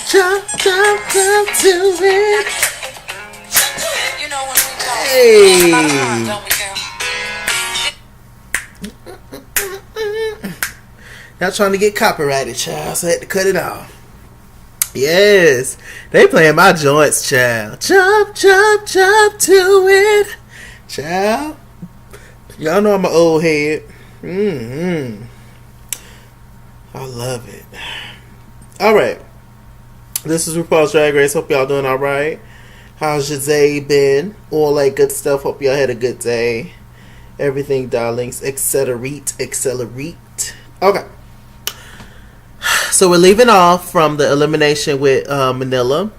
Jump, jump, jump to it. You know when we talk, Hey. don't we, girl? Y'all trying to get copyrighted, child, so I had to cut it off. Yes. They playing my joints, child. Jump, jump, jump to it. Child. Y'all know I'm an old head. I love it. Alright. This is Rupaul's Drag Race. Hope y'all doing alright. How's your day been? All that good stuff. Hope y'all had a good day. Everything, darlings. Accelerate. Okay. So we're leaving off from the elimination with Manila.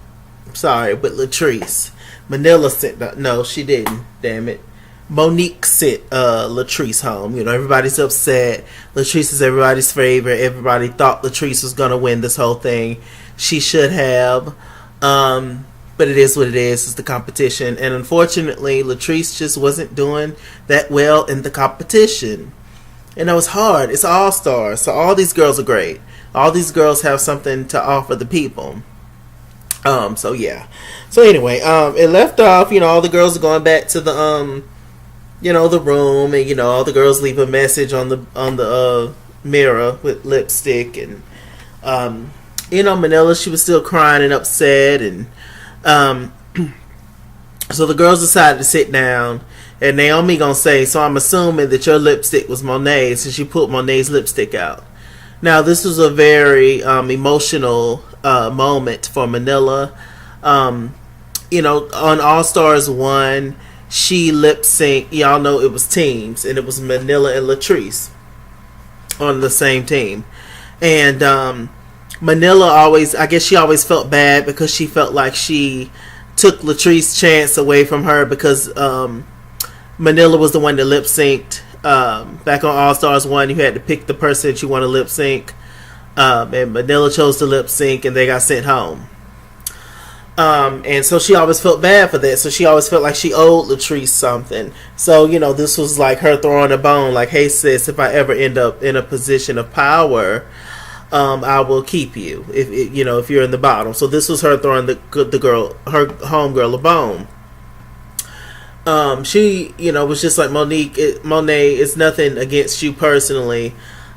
Sorry, with Latrice. Manila sent... No, she didn't. Damn it. Monique sent Latrice home. You know, everybody's upset. Latrice is everybody's favorite. Everybody thought Latrice was going to win this whole thing. She should have. But it is what it is. It's the competition. And unfortunately, Latrice just wasn't doing that well in the competition. And it was hard. It's all-stars. So all these girls are great. All these girls have something to offer the people. So yeah. So anyway, it left off, you know, all the girls are going back to the you know, the room, and you know, all the girls leave a message on the mirror with lipstick, and you know, Manila, she was still crying and upset, and so the girls decided to sit down, and Naomi gonna say, so I'm assuming that your lipstick was Monet, since you put Monet's lipstick out. Now, this was a very emotional moment for Manila. You know, on All Stars 1, she lip synced. Y'all know it was teams, and it was Manila and Latrice on the same team. And Manila always, I guess she always felt bad because she felt like she took Latrice's chance away from her because Manila was the one that lip synced. Back on All Stars 1, you had to pick the person that you want to lip sync, and Manila chose to lip sync, and they got sent home. And so she always felt bad for that. So she always felt like she owed Latrice something. So, you know, this was like her throwing a bone, like, hey sis, if I ever end up in a position of power, I will keep you. If you're in the bottom. So this was her throwing the girl, her homegirl, a bone. She, you know, was just like Monet, it's nothing against you personally.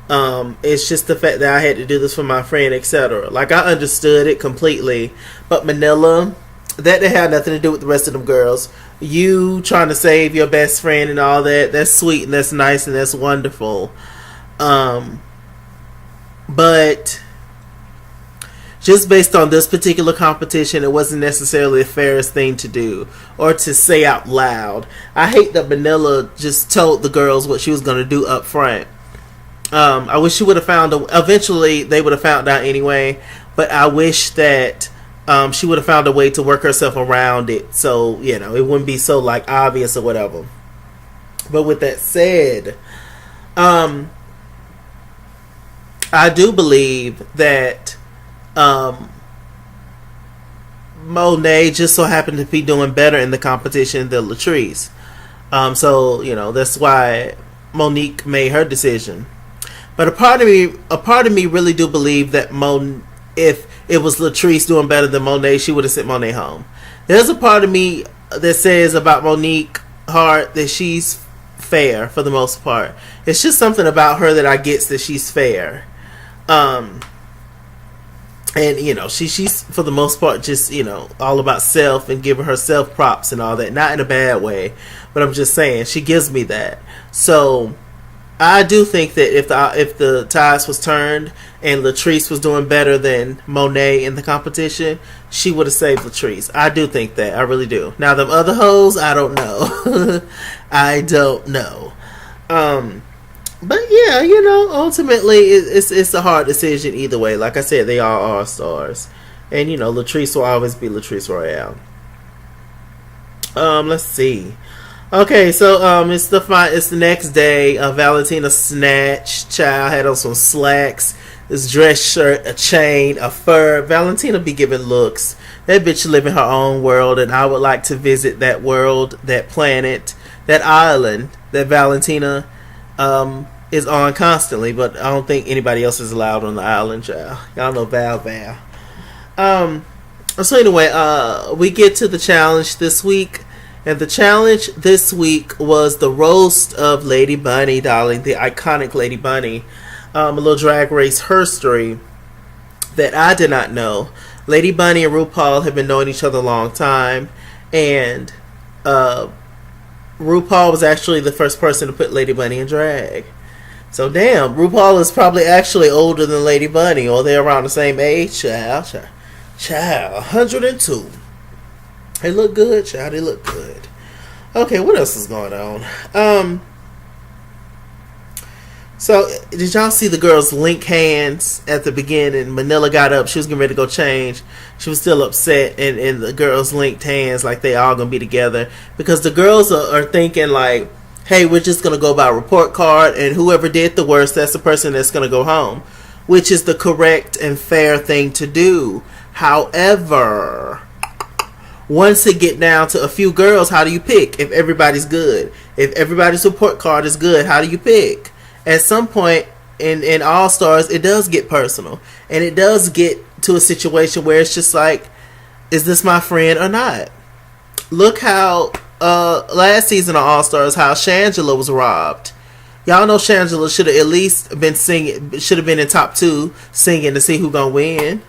It's just the fact that I had to do this for my friend, etc. Like, I understood it completely. But Manila, that had nothing to do with the rest of them girls. You trying to save your best friend and all that, that's sweet and that's nice and that's wonderful. But just based on this particular competition, it wasn't necessarily the fairest thing to do or to say out loud. I hate that Manila just told the girls what she was going to do up front. I wish she would have eventually they would have found out anyway, but I wish that she would have found a way to work herself around it, so, you know, it wouldn't be so, like, obvious or whatever. But with that said, I do believe that Monet just so happened to be doing better in the competition than Latrice. So, you know, that's why Monique made her decision. But a part of me really do believe that if it was Latrice doing better than Monet, she would have sent Monet home. There's a part of me that says about Monique Hart that she's fair for the most part. It's just something about her that I get that she's fair. And, you know, she's for the most part just, you know, all about self and giving herself props and all that. Not in a bad way, but I'm just saying she gives me that. So I do think that if the tides was turned and Latrice was doing better than Monet in the competition, she would have saved Latrice. I do think that. I really do. Now, them other hoes, I don't know. I don't know. But yeah, you know, ultimately it's a hard decision either way. Like I said, they are stars, and you know, Latrice will always be Latrice Royale. Let's see. Okay, so it's the next day. Valentina snatched. Child had on some slacks, this dress shirt, a chain, a fur. Valentina be giving looks. That bitch live in her own world, and I would like to visit that world, that planet, that island that Valentina is on constantly. But I don't think anybody else is allowed on the island, child. Y'all know Val. So anyway, we get to the challenge this week, and the challenge this week was the roast of Lady Bunny, darling, the iconic Lady Bunny. A little drag race history that I did not know. Lady Bunny and Rupaul have been knowing each other a long time, and Rupaul was actually the first person to put Lady Bunny in drag. So damn, Rupaul is probably actually older than Lady Bunny, or they're around the same age. Child, 102. They look good, child. They look good. Okay, what else is going on? So, did y'all see the girls link hands at the beginning? Manila got up. She was getting ready to go change. She was still upset, and the girls linked hands like they all going to be together. Because the girls are thinking like, hey, we're just going to go by report card, and whoever did the worst, that's the person that's going to go home. Which is the correct and fair thing to do. However, once it get down to a few girls, how do you pick if everybody's good? If everybody's report card is good, how do you pick? At some point in All Stars, it does get personal. And it does get to a situation where it's just like, is this my friend or not? Look how last season of All Stars, how Shangela was robbed. Y'all know Shangela should have at least been singing, should have been in top 2 singing to see who gonna win.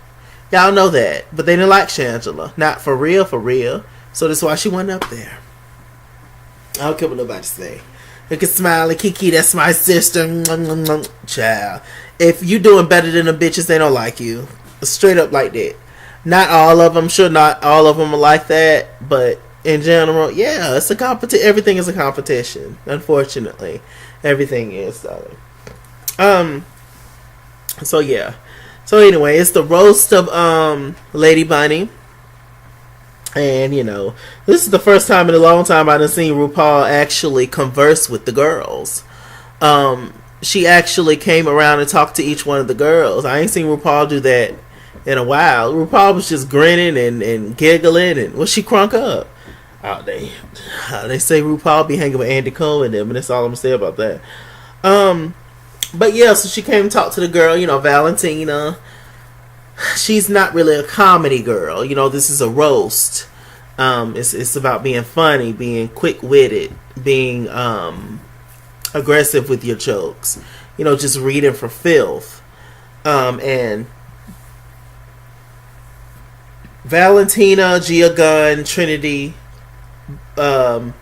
Y'all know that. But they didn't like Shangela. Not for real, for real. So that's why she went up there. I don't care what nobody say. Look at Smiley, Kiki, that's my sister. Child. If you doing better than the bitches, they don't like you. Straight up like that. Not all of them. Sure, not all of them are like that. But in general, yeah, it's a competition. Everything is a competition. Unfortunately. Everything is, darling. So, yeah. So, anyway, it's the roast of Lady Bunny. And, you know, this is the first time in a long time I've seen RuPaul actually converse with the girls. She actually came around and talked to each one of the girls. I ain't seen RuPaul do that in a while. RuPaul was just grinning and giggling. And, well, she crunk up. They say RuPaul be hanging with Andy Cole and them, and that's all I'm going to say about that. But, yeah, so she came and talked to the girl, you know, Valentina. She's not really a comedy girl. You know, this is a roast. It's about being funny, being quick-witted, being aggressive with your jokes. You know, just reading for filth. And Valentina, Gia Gunn, Trinity, the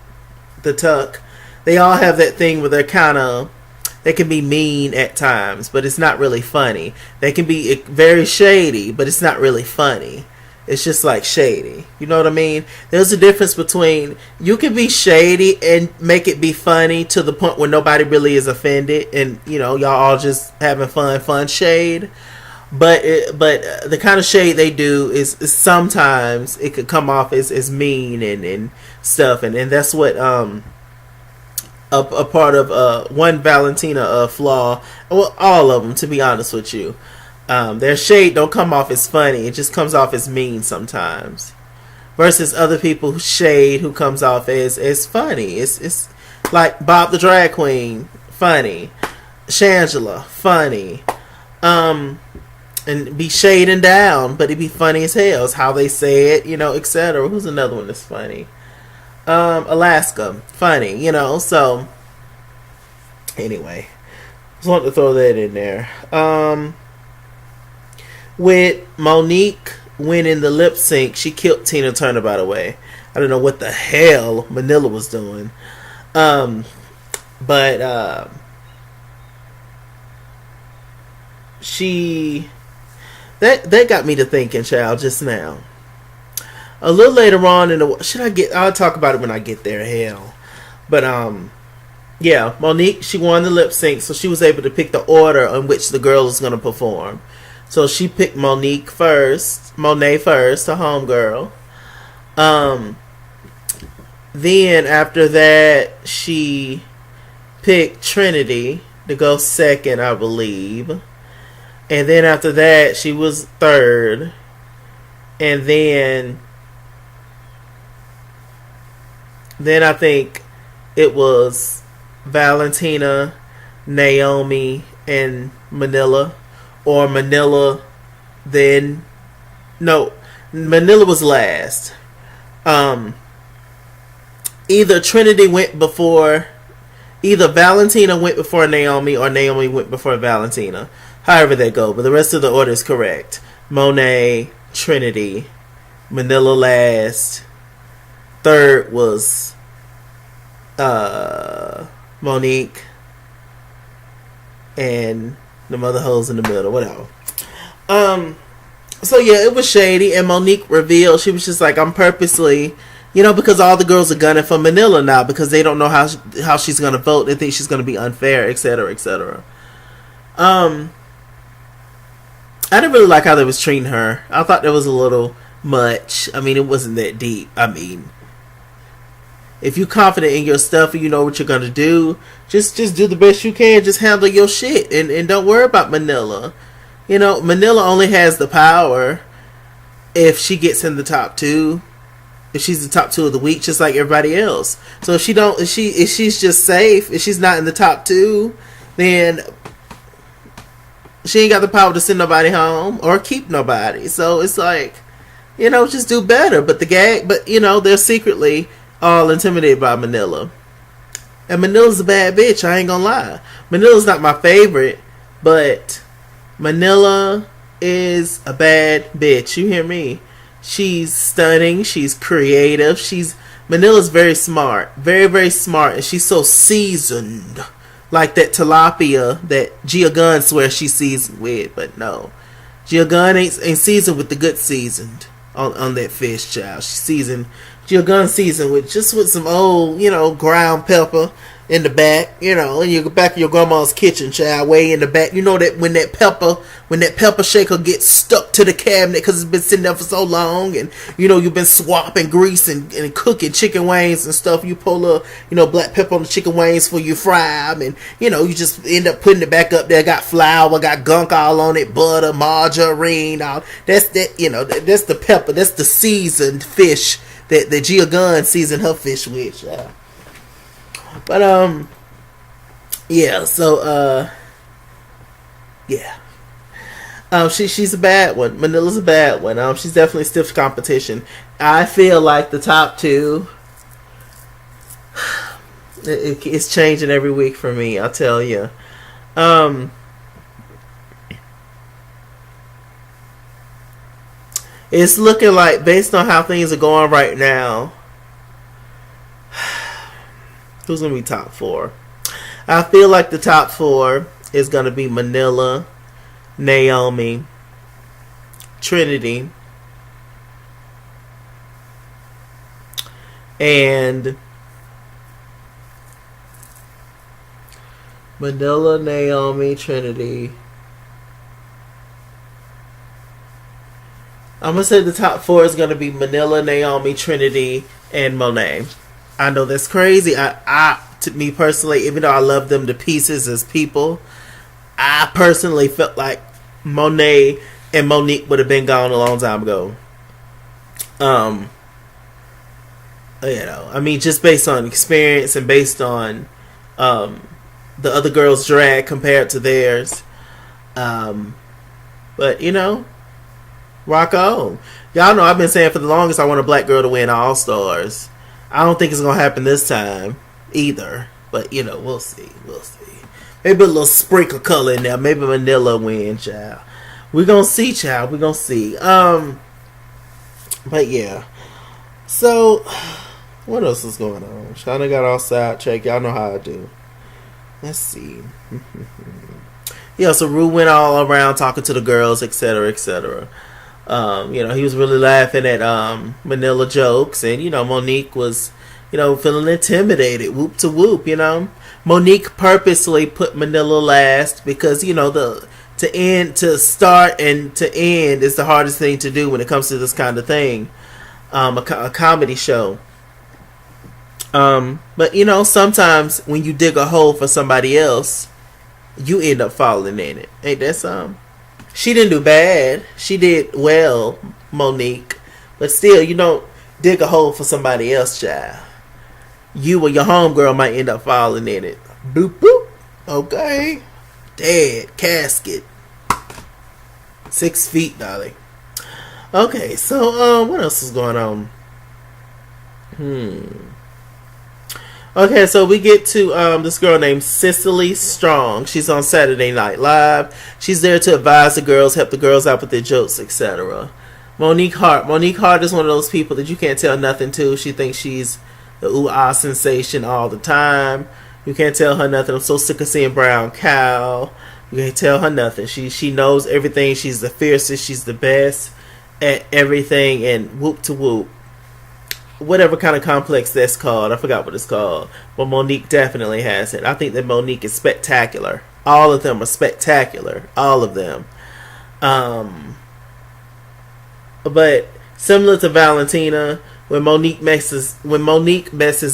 Tuck, they all have that thing where they're kind of, they can be mean at times, but it's not really funny. They can be very shady, but it's not really funny. It's just like shady. You know what I mean? There's a difference between, you can be shady and make it be funny to the point where nobody really is offended, and you know, y'all all just having fun shade. But the kind of shade they do is sometimes it could come off as mean and stuff, and that's what a part of one Valentina flaw. Well, all of them, to be honest with you. Their shade don't come off as funny. It just comes off as mean sometimes. Versus other people's shade who comes off as funny. It's like Bob the Drag Queen, funny. Shangela, funny. And be shading down, but it be funny as hell. It's how they say it, you know, etc. Who's another one that's funny? Alaska, funny, you know. So anyway, just wanted to throw that in there. With Monique winning the lip sync, she killed Tina Turner, by the way. I don't know what the hell Manila was doing. But she, that got me to thinking, child, just now. A little later on in the, I'll talk about it when I get there, hell. But yeah, Monique, she won the lip sync, so she was able to pick the order on which the girl is going to perform. So she picked Monet first, her homegirl. Then after that, she picked Trinity to go second, I believe. And then after that, she was third. And then I think it was Valentina, Naomi, and Manila. Or Manila, then No, Manila was last. Um, either Trinity went before, either Valentina went before Naomi or Naomi went before Valentina. However they go, but the rest of the order is correct. Monet, Trinity, Manila last. Third was Monique, and the mother hoes in the middle, whatever. So yeah, it was shady, and Monique revealed, she was just like, I'm purposely, because all the girls are gunning for Manila now because they don't know how she's gonna vote. They think she's gonna be unfair, etc., etc. I didn't really like how they was treating her. I thought there was a little much. I mean, it wasn't that deep. I mean, if you're confident in your stuff and you know what you're gonna do, just do the best you can. Just handle your shit and don't worry about Manila. Manila only has the power if she gets in the top two. If she's the top two of the week, just like everybody else. So if she's just safe, if she's not in the top two, then she ain't got the power to send nobody home or keep nobody. So it's like, just do better. But they're secretly all intimidated by Manila. And Manila's a bad bitch, I ain't gonna lie. Manila's not my favorite, but Manila is a bad bitch. You hear me? She's stunning, she's creative, Manila's very smart. Very, very smart, and she's so seasoned. Like that tilapia that Gia Gunn swears she's seasoned with, but no. Gia Gunn ain't seasoned with the good seasoned on that fish, child. She's seasoned. Gia Gunn seasoned with some old, ground pepper in the back, in your back of your grandma's kitchen, child, way in the back. You know that when that pepper shaker gets stuck to the cabinet because it's been sitting there for so long, and you've been swapping grease and cooking chicken wings and stuff. You pull black pepper on the chicken wings for you fry them, and you just end up putting it back up there. Got flour, got gunk all on it, butter, margarine, all that's that. That's the pepper. That's the seasoned fish that Gia Gunn seasoned her fish with, child. But yeah, so yeah. She's a bad one. Manila's a bad one. She's definitely stiff competition. I feel like the top two, it's changing every week for me, I'll tell you. It's looking like, based on how things are going right now, who's going to be top four? I feel like the top four is going to be Manila, Naomi, Trinity, and Manila, Naomi, Trinity. I'm going to say the top four is going to be Manila, Naomi, Trinity, and Monet. I know that's crazy. To me personally, even though I love them to pieces as people, I personally felt like Monet and Monique would have been gone a long time ago. Just based on experience and based on the other girls' drag compared to theirs. But rock on. Y'all know I've been saying for the longest I want a black girl to win All Stars. I don't think it's gonna happen this time either. But we'll see. Maybe a little sprinkle color in there. Maybe Manila win, child. We're gonna see, child. We're gonna see. But yeah. So what else is going on? Shauna got all sidetracked. Y'all know how I do. Let's see. Yeah, so Rue went all around talking to the girls, etc., etc. He was really laughing at Manila jokes, and Monique was, feeling intimidated. Whoop to whoop, Monique purposely put Manila last because to start and to end is the hardest thing to do when it comes to this kind of thing, a comedy show. But sometimes when you dig a hole for somebody else, you end up falling in it. Ain't that something? She didn't do bad. She did well, Monique. But still, you don't dig a hole for somebody else, child. You or your homegirl might end up falling in it. Boop, boop. Okay. Dead. Casket. 6 feet, darling. Okay, so what else is going on? Okay, so we get to this girl named Cicely Strong. She's on Saturday Night Live. She's there to advise the girls, help the girls out with their jokes, etc. Monique Hart. Monique Hart is one of those people that you can't tell nothing to. She thinks she's the ooh-ah sensation all the time. You can't tell her nothing. I'm so sick of seeing Brown Cow. You can't tell her nothing. She knows everything. She's the fiercest. She's the best at everything. And whoop to whoop. Whatever kind of complex that's called. I forgot what it's called. But Monique definitely has it. I think that Monique is spectacular. All of them are spectacular. All of them. But similar to Valentina, when Monique messes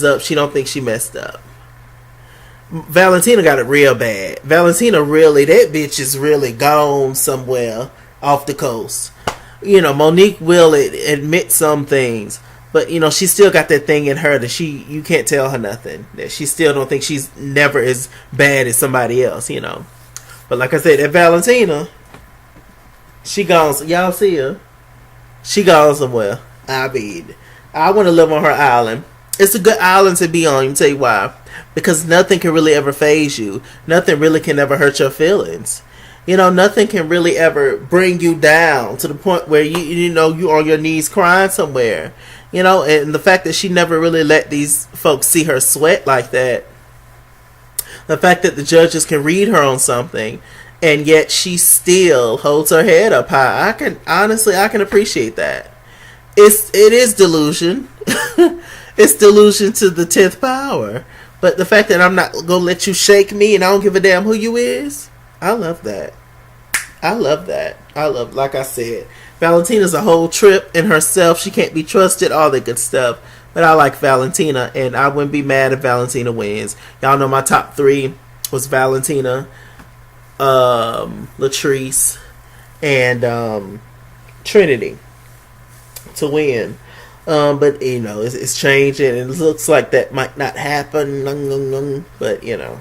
up, she don't think she messed up. Valentina got it real bad. Valentina really, that bitch is really gone somewhere off the coast. You know, Monique will admit some things, but you know, she still got that thing in her that you can't tell her nothing. That she still don't think she's never as bad as somebody else, you know. But like I said, that Valentina, she gone. Y'all see her? She gone somewhere. I want to live on her island. It's a good island to be on. Let me tell you why. Because nothing can really ever faze you. Nothing really can ever hurt your feelings. You know, nothing can really ever bring you down to the point where you know you on your knees crying somewhere. You know, and the fact that she never really let these folks see her sweat like that. The fact that the judges can read her on something, and yet she still holds her head up high. I can appreciate that. It is delusion. It's delusion to the 10th power. But the fact that I'm not gonna let you shake me and I don't give a damn who you is, I love that. Like I said, Valentina's a whole trip in herself. She can't be trusted, all that good stuff. But I like Valentina, and I wouldn't be mad if Valentina wins. Y'all know my top 3 was Valentina, Latrice, and Trinity to win. But you know, it's changing, and it looks like that might not happen. But you know,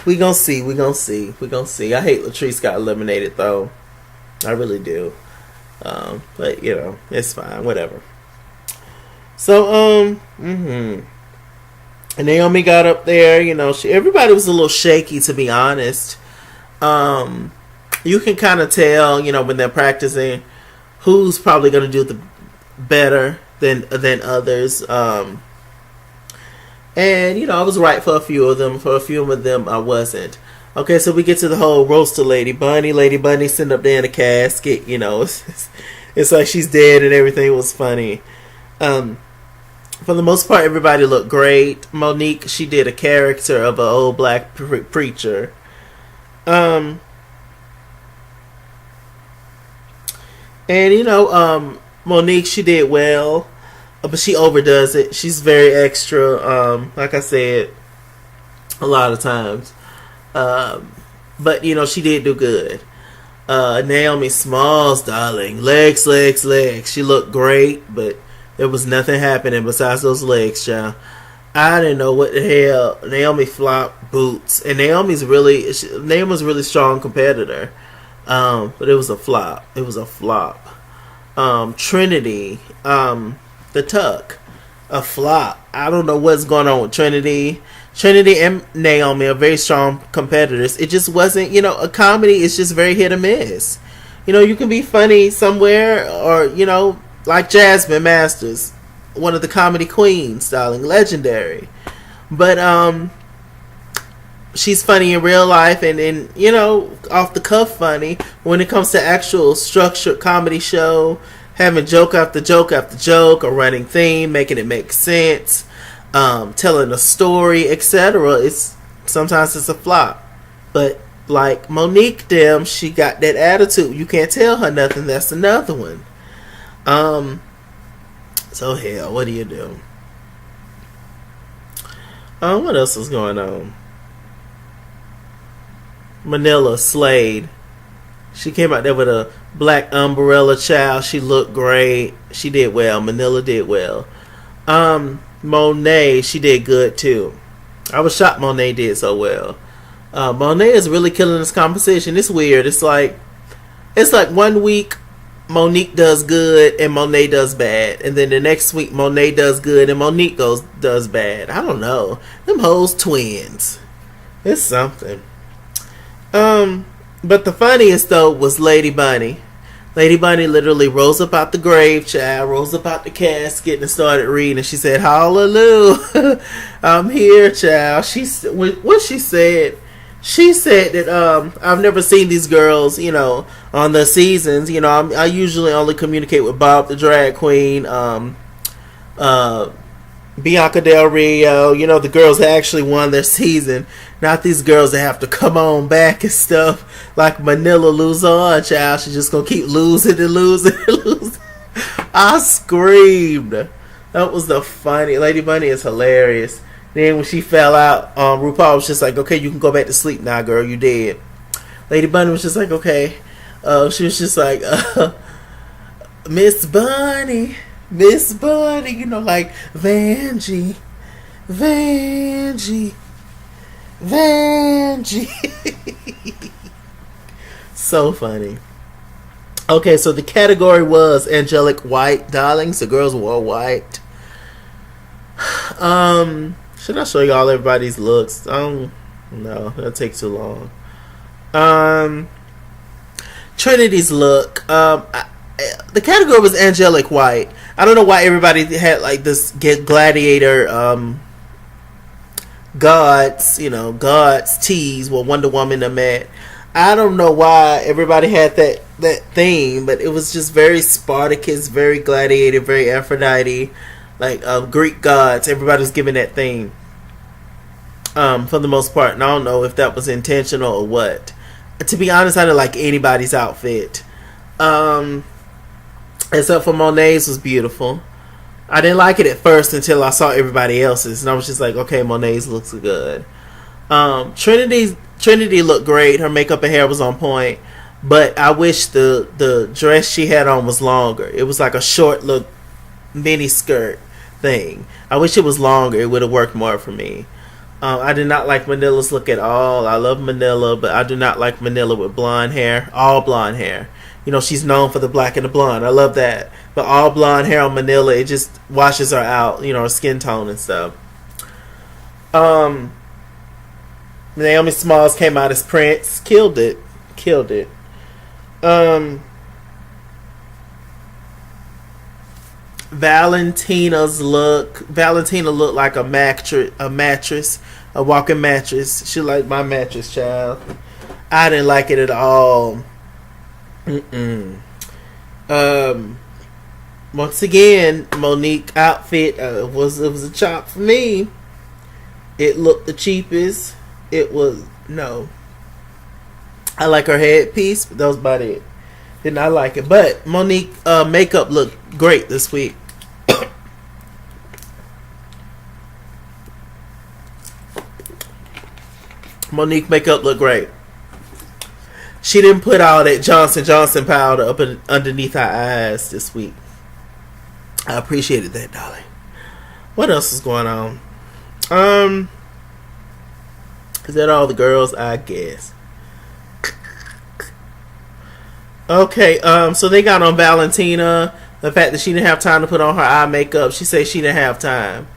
we gonna see. I hate Latrice got eliminated though. I really do. But you know, it's fine. Whatever. So and Naomi got up there. You know, everybody was a little shaky, to be honest. You can kind of tell, you know, when they're practicing, who's probably gonna do the better than others. And you know, I was right for a few of them. For a few of them, I wasn't. Okay, so we get to the whole roaster Lady Bunny. Lady Bunny sitting up there in a casket. You know, it's like she's dead and everything was funny. For the most part, everybody looked great. Monique, she did a character of an old black preacher. And you know, Monique, she did well, but she overdoes it. She's very extra, like I said, a lot of times. But you know, she did do good. Naomi Smalls, darling, legs. She looked great, but there was nothing happening besides those legs, child. I didn't know what the hell. Naomi flopped boots, and Naomi's a really strong competitor. But it was a flop. Trinity, the tuck, a flop. I don't know what's going on with Trinity. Trinity and Naomi are very strong competitors. It just wasn't, you know, a comedy is just very hit or miss. You know, you can be funny somewhere, or, you know, like Jasmine Masters, one of the comedy queens, darling, legendary. But, she's funny in real life and you know, off the cuff funny. When it comes to actual structured comedy show, having joke after joke after joke, a running theme, making it make sense, telling a story, etc., sometimes it's a flop. But like Monique them, she got that attitude. You can't tell her nothing. That's another one. So hell, what do you do? What else is going on? Manila Slade. She came out there with a black umbrella, child. She looked great. She did well. Manila did well. Monet, she did good too. I was shocked Monet did so well. Monet is really killing this competition. It's weird. It's like 1 week Monique does good and Monet does bad, and then the next week Monet does good and Monique does bad. I don't know. Them hoes twins. It's something. But the funniest though was Lady Bunny. Lady Bunny literally rose up out the grave, child, rose up out the casket and started reading. And she said, "Hallelujah, I'm here, child." What she said. She said that I've never seen these girls, on the seasons. I usually only communicate with Bob the drag queen, Bianca Del Rio, the girls that actually won their season. Not these girls that have to come on back and stuff like Manila Luzon, child. She's just gonna keep losing and losing and losing. I screamed. That was the funny. Lady Bunny is hilarious. Then when she fell out, RuPaul was just like, "Okay, you can go back to sleep now, girl. You dead." Lady Bunny was just like, "Okay." She was just like, "Miss Bunny, Miss Bunny," like Vanjie, Vanjie, Vanjie. So funny. Okay, so the category was angelic white, darlings. The girls wore white. Should I show y'all everybody's looks? No, that'll take too long. Trinity's look. The category was angelic white. I don't know why everybody had like this gladiator gods tees with Wonder Woman and Matt. I don't know why everybody had that theme, but it was just very Spartacus, very gladiator, very Aphrodite, like Greek gods. Everybody was giving that theme for the most part, and I don't know if that was intentional or what. To be honest, I didn't like anybody's outfit, except for Monet's was beautiful. I didn't like it at first until I saw everybody else's, and I was just like, okay, Monet's looks good. Trinity looked great. Her makeup and hair was on point, but I wish the dress she had on was longer. It was like a short look mini skirt thing. I wish it was longer. It would have worked more for me. I did not like Manila's look at all. I love Manila, but I do not like Manila with blonde hair. All blonde hair. She's known for the black and the blonde. I love that. But all blonde hair on Manila, it just washes her out. Her skin tone and stuff. Naomi Smalls came out as Prince. Killed it. Valentina looked like a mattress, a walking mattress. She liked my mattress, child. I didn't like it at all. Once again, Monique outfit was a chop for me. It looked the cheapest. It was no. I like her headpiece, but that was about it. Did not like it, but Monique makeup looked great this week. Monique makeup looked great. She didn't put all that Johnson Johnson powder up underneath her eyes this week. I appreciated that, darling. What else is going on? Is that all the girls? I guess. Okay, so they got on Valentina. The fact that she didn't have time to put on her eye makeup. She said she didn't have time.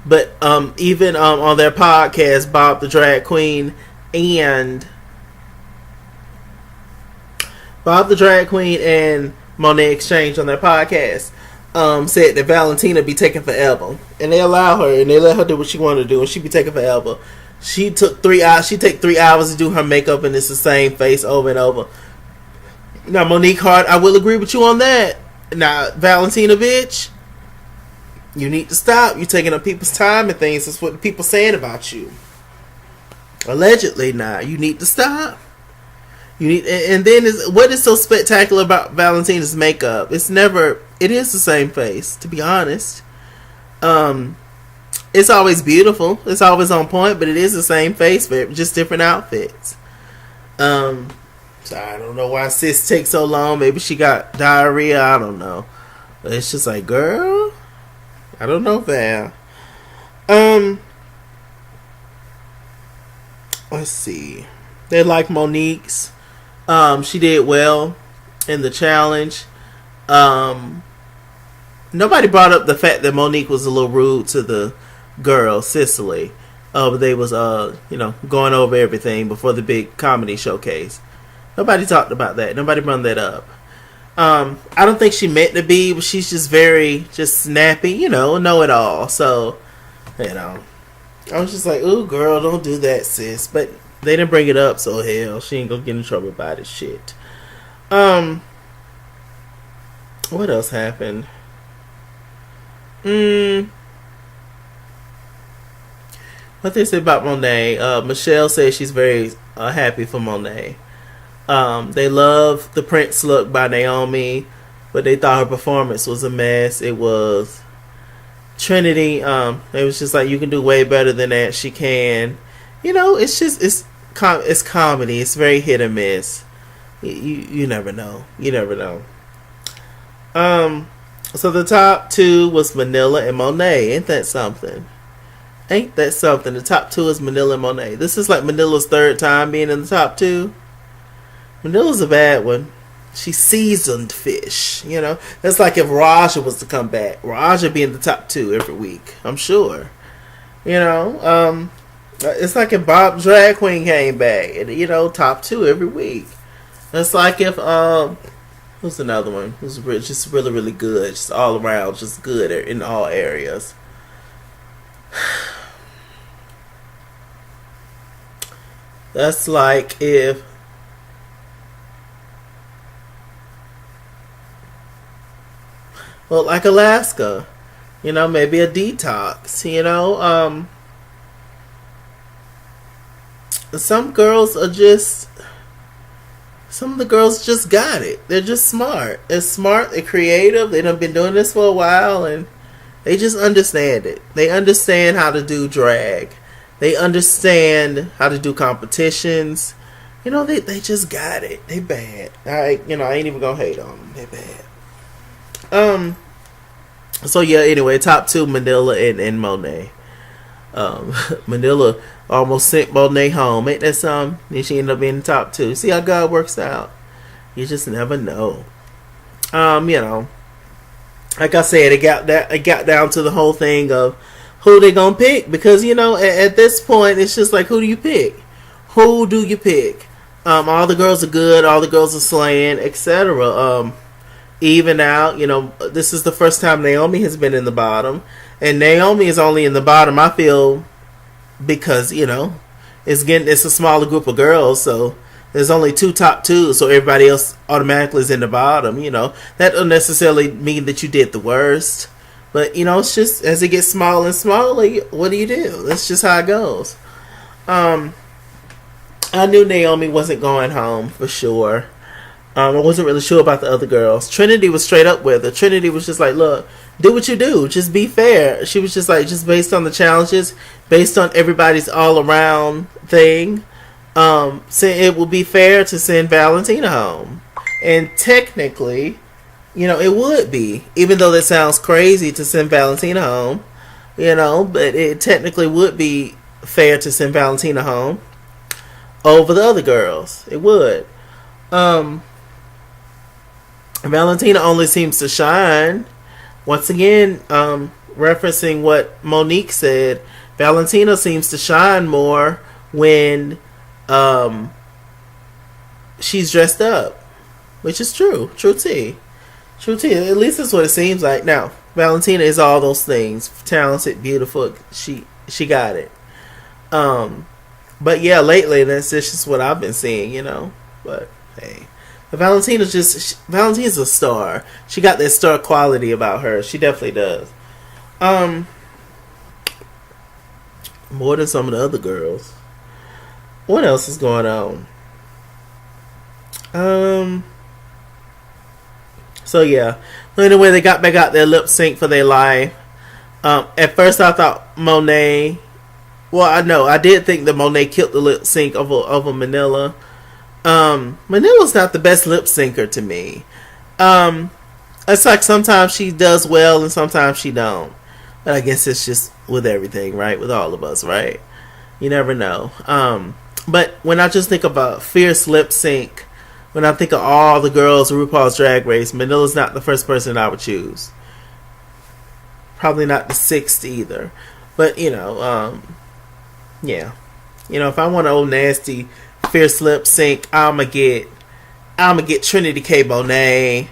But even on their podcast, Bob the Drag Queen and Monet Exchange on their podcast said that Valentina be taking forever, and they allow her and they let her do what she wanted to do, and she be taking forever. She took 3 hours. She take 3 hours to do her makeup, and it's the same face over and over. Now Monique Hart, I will agree with you on that. Now Valentina, bitch, you need to stop. You taking up people's time and things. That's what the people saying about you. Allegedly, now you need to stop. You need, and then what is so spectacular about Valentina's makeup? It is the same face. To be honest, it's always beautiful. It's always on point, but it is the same face, but just different outfits. So I don't know why sis takes so long. Maybe she got diarrhea. I don't know. But it's just like, girl, I don't know, Val. Let's see. They like Monique's. She did well in the challenge. Um, Nobody brought up the fact that Monique was a little rude to the girl, Cicely. But they was, going over everything before the big comedy showcase. Nobody talked about that. Nobody brought that up. I don't think she meant to be, but she's just very, just snappy, know-it-all. So, I was just like, ooh, girl, don't do that, sis. But they didn't bring it up, so hell, she ain't gonna get in trouble about it, shit. What else happened? What they say about Monet? Michelle says she's very happy for Monet. They love the Prince look by Naomi, but they thought her performance was a mess. It was Trinity. It was just like, you can do way better than that. She can. It's comedy. It's very hit or miss. You never know. So the top two was Manila and Monet. Ain't that something? The top two is Manila and Monet. This is like Manila's third time being in the top two. Manila's a bad one. She's seasoned fish. That's like if Raja was to come back. Raja be in the top two every week, I'm sure. It's like if Bob Drag Queen came back and, top two every week. It's like if, who's another one who's just really, really good, just all around, just good in all areas. That's like if like Alaska, maybe a detox, some of the girls just got it. They're just smart. They're smart, they're creative, they done been doing this for a while, and they just understand it. They understand how to do drag. They understand how to do competitions. They just got it. They bad. I ain't even gonna hate on them. They bad. So yeah, anyway, top two, Manila and Monet. Manila almost sent Monet home. Ain't that something? Then she ended up being the top two. See how God works out. You just never know. Like I said, it got down to the whole thing of who they gonna pick, because at this point it's just like, who do you pick? Who do you pick? All the girls are good. All the girls are slaying, etc. Even out. This is the first time Naomi has been in the bottom, and Naomi is only in the bottom, I feel, because it's a smaller group of girls, so there's only two top twos, so everybody else automatically is in the bottom. That doesn't necessarily mean that you did the worst, but it's just as it gets smaller and smaller, what do you do? That's just how it goes. I knew Naomi wasn't going home for sure. I wasn't really sure about the other girls. Trinity was straight up with her. Trinity was just like, look, do what you do. Just be fair. She was just like, just based on the challenges, based on everybody's all around thing, it would be fair to send Valentina home. And technically, it would be. Even though that sounds crazy to send Valentina home, but it technically would be fair to send Valentina home over the other girls. It would. Valentina only seems to shine. Once again, referencing what Monique said, Valentina seems to shine more when she's dressed up, which is true. True tea. At least that's what it seems like. Now, Valentina is all those things: talented, beautiful. She got it. But yeah, lately that's just what I've been seeing, But hey. Valentina's a star. She got that star quality about her. She definitely does. More than some of the other girls. What else is going on? So yeah. Anyway, they got back out their lip sync for their live. At first I thought Monet. Well, I did think that Monet killed the lip sync over Manila. Manila's not the best lip syncer to me. It's like sometimes she does well and sometimes she don't. But I guess it's just with everything, right? With all of us, right? You never know. But when I just think about fierce lip sync when I think of all the girls in RuPaul's Drag Race, Manila's not the first person I would choose. Probably not the sixth either. But, yeah. If I want an old nasty, fierce lip sync, I'ma get Trinity K. Monet.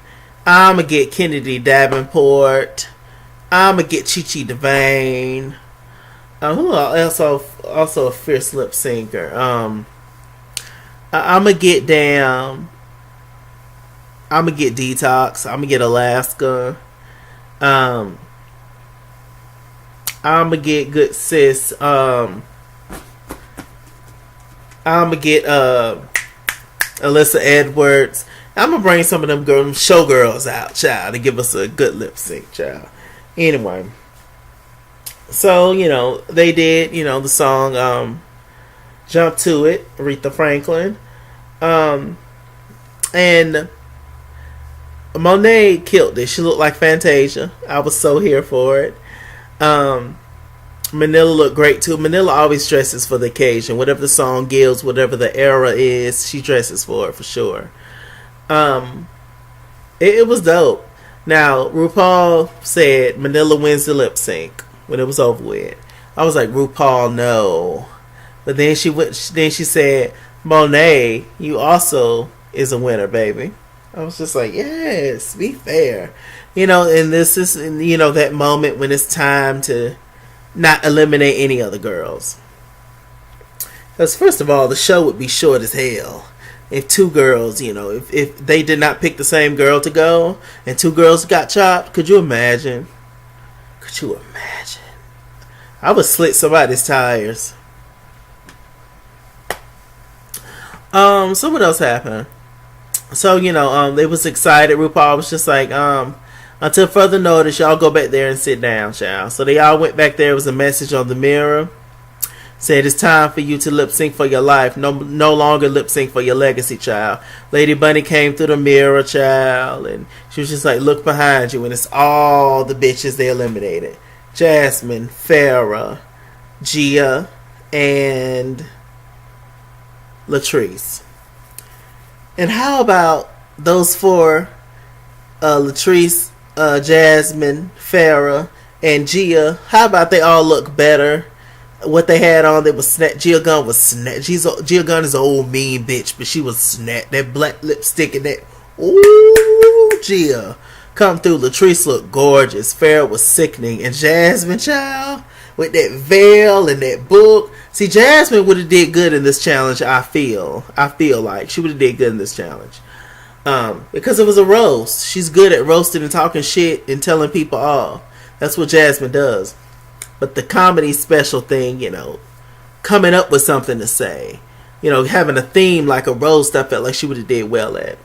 I'ma get Kennedy Davenport. I'ma get Chi Chi DeVane. Who else? Also a fierce lip syncer. I'ma get Detox. I'ma get Alaska. I'ma get good sis. I'ma get Alyssa Edwards. I'm gonna bring some of them showgirls out, child, to give us a good lip sync, child. Anyway, so they did, the song "Jump to It," Aretha Franklin, and Monet killed it. She looked like Fantasia. I was so here for it. Manila looked great too. Manila always dresses for the occasion. Whatever the song gives, whatever the era is, she dresses for it for sure. It was dope. Now, RuPaul said Manila wins the lip sync when it was over with. I was like, RuPaul, no. But then she said, Monet, you also is a winner, baby. I was just like, yes, be fair. And this is, that moment when it's time to not eliminate any other girls. Because first of all, the show would be short as hell if two girls, if they did not pick the same girl to go and two girls got chopped. Could you imagine? I would slit somebody's tires. So what else happened? So, they was excited. RuPaul was just like, until further notice, y'all go back there and sit down, child. So they all went back there. It was a message on the mirror. Said it's time for you to lip sync for your life. No longer lip sync for your legacy, child. Lady Bunny came through the mirror, child, and she was just like, look behind you, and it's all the bitches they eliminated. Jasmine, Farrah, Gia, and Latrice. And how about those four, Latrice, Jasmine, Farrah, and Gia? How about they all look better? What they had on, they was snatched. Gia Gunn was snatched. Gia Gunn is an old mean bitch, but she was snatched. That black lipstick and that, ooh, Gia come through. Latrice looked gorgeous. Farrah was sickening, and Jasmine, child, with that veil and that book. See, Jasmine would have did good in this challenge. I feel like she would have did good in this challenge. Because it was a roast. She's good at roasting and talking shit and telling people off. That's what Jasmine does. But the comedy special thing, coming up with something to say, having a theme like a roast, I felt like she would have did well at.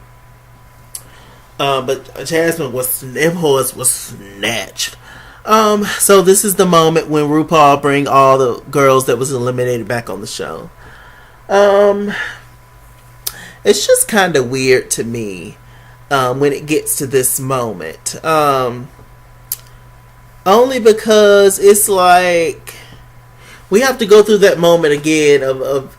But Jasmine was snatched. So this is the moment when RuPaul bring all the girls that was eliminated back on the show. It's just kind of weird to me when it gets to this moment. Only because it's like we have to go through that moment again of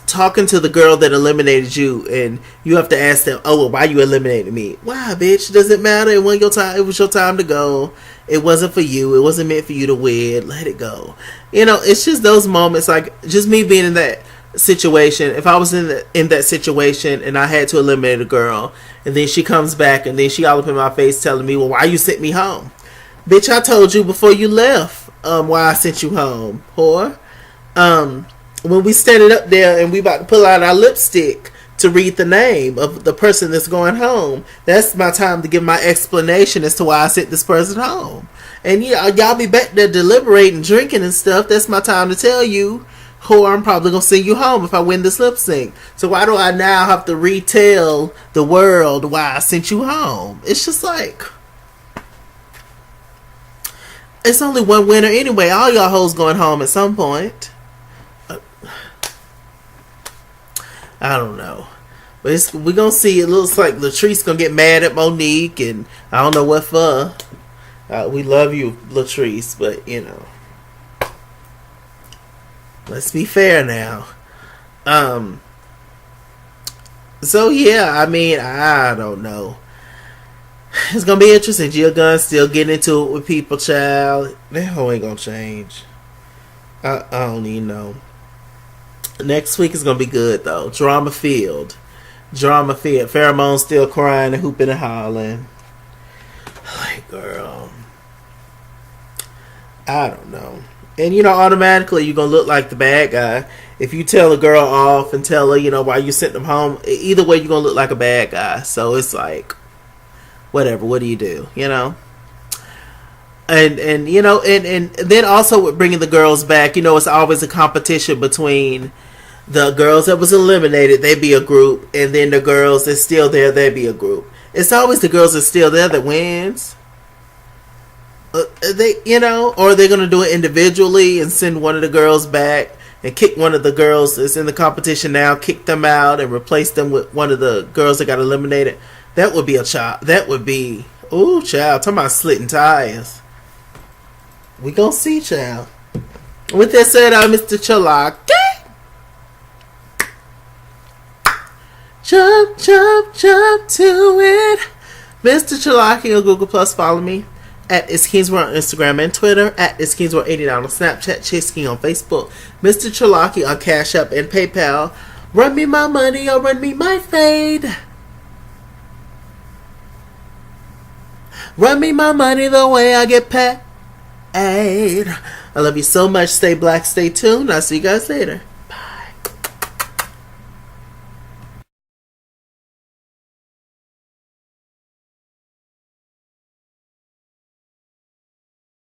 talking to the girl that eliminated you, and you have to ask them, oh, well, why you eliminated me? Why, bitch? Does it matter? It wasn't your time. It was your time to go. It wasn't for you. It wasn't meant for you to win. Let it go. It's just those moments, like just me being in that situation. If I was in that situation and I had to eliminate a girl, and then she comes back and then she all up in my face telling me, well, why you sent me home? Bitch, I told you before you left why I sent you home, whore. When we standing up there and we about to pull out our lipstick to read the name of the person that's going home, that's my time to give my explanation as to why I sent this person home. And y'all be back there deliberating, drinking and stuff. That's my time to tell you, whore, I'm probably gonna send you home if I win this lip sync. So why do I now have to retell the world why I sent you home? It's just like, it's only one winner anyway. All y'all hoes going home at some point. I don't know. But we're going to see. It looks like Latrice going to get mad at Monique. And I don't know what for. We love you, Latrice. But, let's be fair now. So yeah, I mean, I don't know. It's gonna be interesting. Jill Gunn still getting into it with people, child. That whole ain't gonna change. I don't even know. Next week is gonna be good though. Drama filled. Drama filled. Pheromones still crying and hooping and hollering. Like, girl. I don't know. And automatically you're gonna look like the bad guy. If you tell a girl off and tell her, why you sent them home, either way you're gonna look like a bad guy. So it's like, whatever, what do you do? And then also with bringing the girls back, it's always a competition between the girls that was eliminated, they'd be a group, and then the girls that's still there, they'd be a group. It's always the girls that's still there that wins. Or they're gonna do it individually and send one of the girls back and kick one of the girls that's in the competition now, kick them out and replace them with one of the girls that got eliminated. That would be a child. That would be, ooh, child. Talking about slitting tires. We gonna see, child. With that said, I'm Mr. Chalaki. Jump, jump, jump to it. Mr. Chalaki on Google Plus. Follow me at It's Kingsworld on Instagram and Twitter. At It's Kingsworld89 on Snapchat. Chase King on Facebook. Mr. Chalaki on Cash App and PayPal. Run me my money or run me my fade. Run me my money the way I get paid. I love you so much. Stay black, stay tuned. I'll see you guys later.